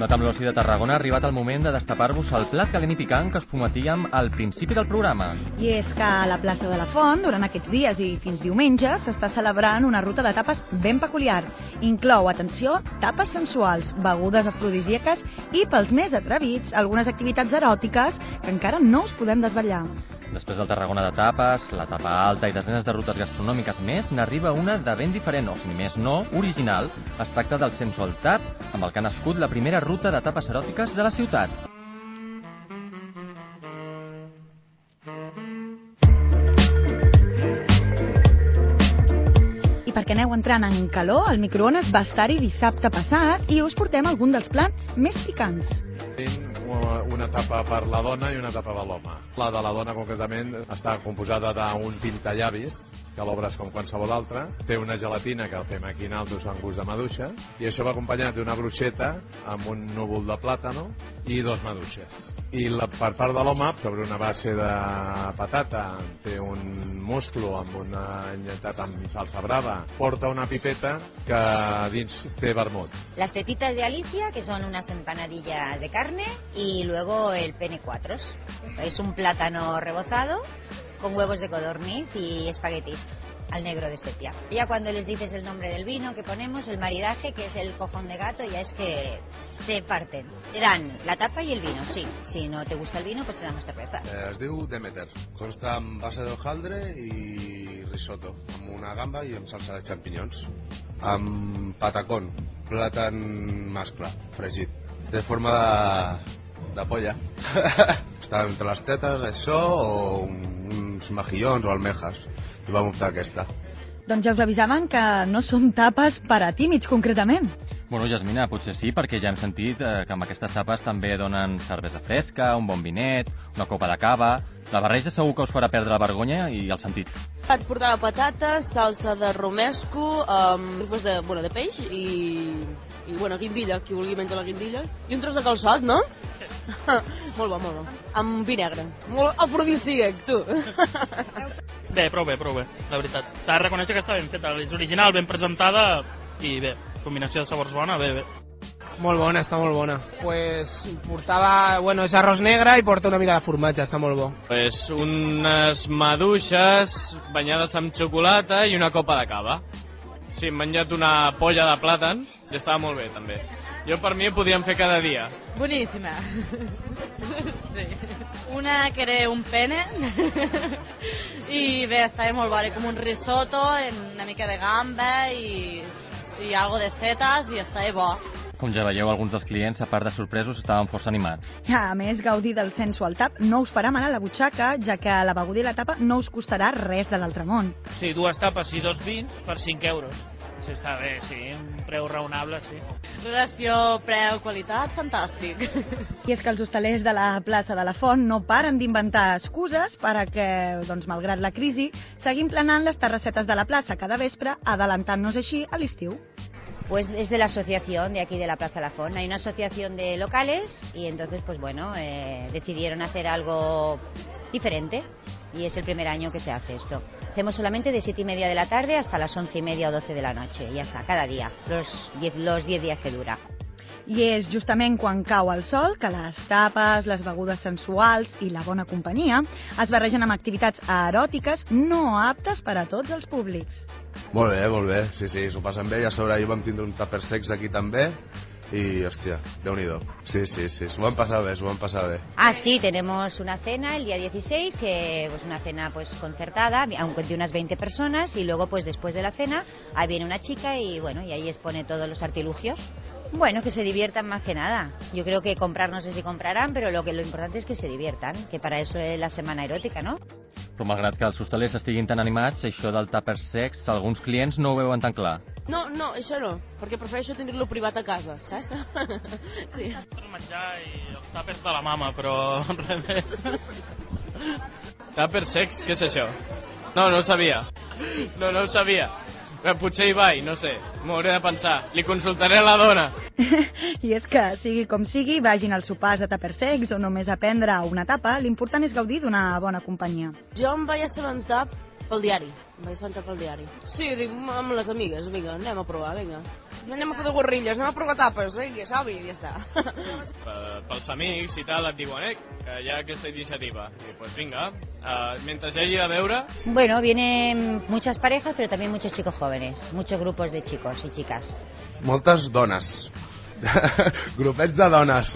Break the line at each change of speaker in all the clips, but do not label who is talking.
La Temblorosi de Tarragona ha arribat el moment de destapar-vos el plat calent i picant que us prometíem al principi del programa.
I és que a la plaça de la Font, durant aquests dies i fins diumenge, s'està celebrant una ruta de tapes ben peculiar. Inclou, atenció, tapes sensuals, begudes afrodisíaques i, pels més atrevits, algunes activitats eròtiques que encara no us podem desvetllar.
Després del Tarragona de tapes, la tapa alta i desenes de rutes gastronòmiques més, n'arriba una de ben diferent, o si més no, original. Es tracta del Sensual Tap, amb el que ha nascut la primera ruta de tapes eròtiques de la ciutat.
I perquè aneu entrant en calor, el microones va estar-hi dissabte passat i us portem algun dels plats més picants.
Una tapa per la dona i una tapa per l'home. La de la dona, concretament, està composada d'un pintallavis, que l'obres com qualsevol altra, té una gelatina que el té maquinal-dos amb gust de maduixa, i això va acompanyat d'una broixeta amb un núvol de plàtano i dos maduixes. I per part de l'home, sobre una base de patata, té un musclo amb una enllatat amb salsa brava, porta una pipeta que dins té vermut.
Las tetitas de Alicia, que son unas empanadillas de carne, y luego el pene cuatros. Es un plátano rebozado con huevos de codorniz y espaguetis al negro de sepia. Ya cuando les dices el nombre del vino que ponemos, el maridaje, que es el cojón de gato, ya es que se parten. Te dan la tapa y el vino, sí. Si no te gusta el vino, pues te damos cerveza.
Es diu Demeter. Consta amb base d'hojaldre i risotto, amb una gamba i amb salsa de xampinyons. Amb patacón, plàtan mascle, fregit. Té forma de polla. Està entre les tetes, això, o uns mejillons o almejas. I vam optar aquesta.
Doncs ja us avisaven que no són tapes per a tímids, concretament.
Bueno, Jasmina, potser sí, perquè ja hem sentit que amb aquestes tapes també donen cervesa fresca, un bon vinet, una copa de cava. La barreja segur que us farà perdre la vergonya i el sentit.
Et portava patates, salsa de romesco, de peix i guindilla, qui vulgui menjar la guindilla. I un tros de calçot, no? Molt bo, molt bo. Amb vi negre. Molt afrodisíac, tu.
Bé, prou bé, la veritat. S'ha de reconèixer que està ben feta, és original, ben presentada i bé, combinació de sabors bona, bé.
Molt bona, està molt bona. Pues portava, és arròs negre i porta una mica de formatge, està molt bo.
Pues unes maduixes banyades amb xocolata i una copa de cava. Sí, hem menjat una polla de plàtan i estava molt bé, també. Jo, per mi, ho podríem fer cada dia.
Buenísima. Sí. Una que era un pene i bé, estava molt bona, com un risotto, una mica de gamba i algo de setas i estava bo.
Com ja veieu, alguns dels clients, a part de sorpresos, estaven força animats.
A més, gaudir del Sensual Tap no us farà mal a la butxaca, ja que la beguda i la tapa no us costarà res de l'altre món.
Sí, 2 tapes i 2 vins per 5 euros. Sí, està bé, sí, un preu raonable, sí.
Relació preu-qualitat, fantàstic.
I és que els hostalers de la plaça de la Font no paren d'inventar excuses perquè, malgrat la crisi, seguim planant les terrassetes de la plaça cada vespre, adelantant-nos així a l'estiu.
Pues es de la asociación de aquí de la Plaza La Font. Hay una asociación de locales y entonces, decidieron hacer algo diferente y es el primer año que se hace esto. Hacemos solamente de 7:30 de la tarde hasta las 11:30 o 12 de la noche. Y ya está, cada día, los 10 días que dura.
I és justament quan cau el sol que les tapes, les begudes sensuals i la bona companyia es barregen amb activitats eròtiques no aptes per a tots els públics.
Molt bé, sí, s'ho passen bé. I a sobre ahir vam tindre un tupper sex aquí també y, hostia, Déu-n'hi-do. Sí, s'ho van passar bé,
Ah, sí, tenemos una cena el día 16, que es una cena concertada, aunque de unas 20 personas, y luego después de la cena, ahí viene una chica y ahí expone todos los artilugios. Que se diviertan más que nada. Yo creo que comprar no sé si comprarán, pero lo importante es que se diviertan, que para eso es la semana erótica, ¿no?
Però malgrat que els hostalers estiguin tan animats, això del tupper sex, alguns clients no ho veuen tan clar.
No, això no, perquè prefereixo tenir-lo privat a casa, saps?
Sí. Per menjar i els tàpers de la mama, però res més.
Tupper sex, què és això? No ho sabia. No ho sabia. Potser hi vaig, no sé, m'ho hauré de pensar. Li consultaré a la dona.
I és que, sigui com sigui, vagin als sopars de tupper sex o només a prendre una tapa, l'important és gaudir d'una bona companyia.
Jo em vaig assabentar pel diari. Sí, dic, amb les amigues, vinga, anem a provar, vinga. Anem a fer de guarrilles, anem a provar tapes, que som-hi, ja està.
Pels amics i tal et diuen, que hi ha aquesta iniciativa. I pues vinga, mentre hi hagi de beure...
Bueno, vienen muchas parejas, pero también muchos chicos jóvenes, muchos grupos de chicos y chicas.
Moltes dones. Grupets de dones.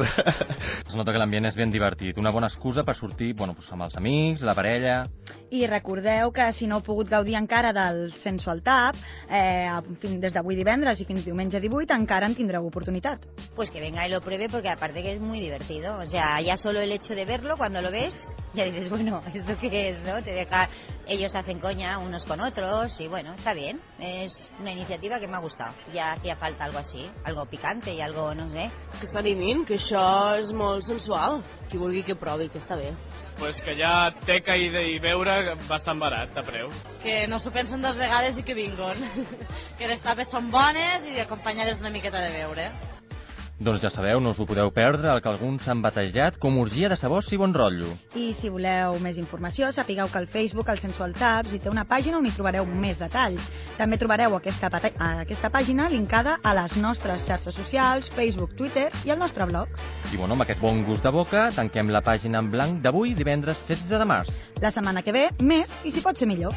Es nota que l'ambient és ben divertit, una bona excusa per sortir amb els amics, la parella...
I recordeu que si no heu pogut gaudir encara del Sensual Tap, des d'avui divendres i fins diumenge 18 encara en tindreu oportunitat.
Pues que venga y lo pruebe porque aparte que es muy divertido. O sea, ya solo el hecho de verlo, cuando lo ves, ya dices, bueno, ¿esto qué es, no? Te deja, ellos hacen coña unos con otros y bueno, está bien. Es una iniciativa que me ha gustado. Ya hacía falta algo así, algo picante y algo, no sé.
Que s'animin, que això és molt sensual. Qui vulgui que provi, que està bé.
Pues que ja teca i beure bastant barat, de preu.
Que no s'ho pensen dues vegades i que vinguin. Que les tapes són bones i acompanyades d'una miqueta de beure.
Doncs ja sabeu, no us ho podeu perdre, el que alguns han batejat com orgia de sabors i bon rotllo.
I si voleu més informació, sapigueu que al Facebook, al Sensual Taps, hi té una pàgina on hi trobareu més detalls. També trobareu aquesta pàgina linkada a les nostres xarxes socials, Facebook, Twitter i al nostre blog.
I amb aquest bon gust de boca, tanquem la pàgina en blanc d'avui, divendres 16 de març.
La setmana que ve, més i si pot ser millor.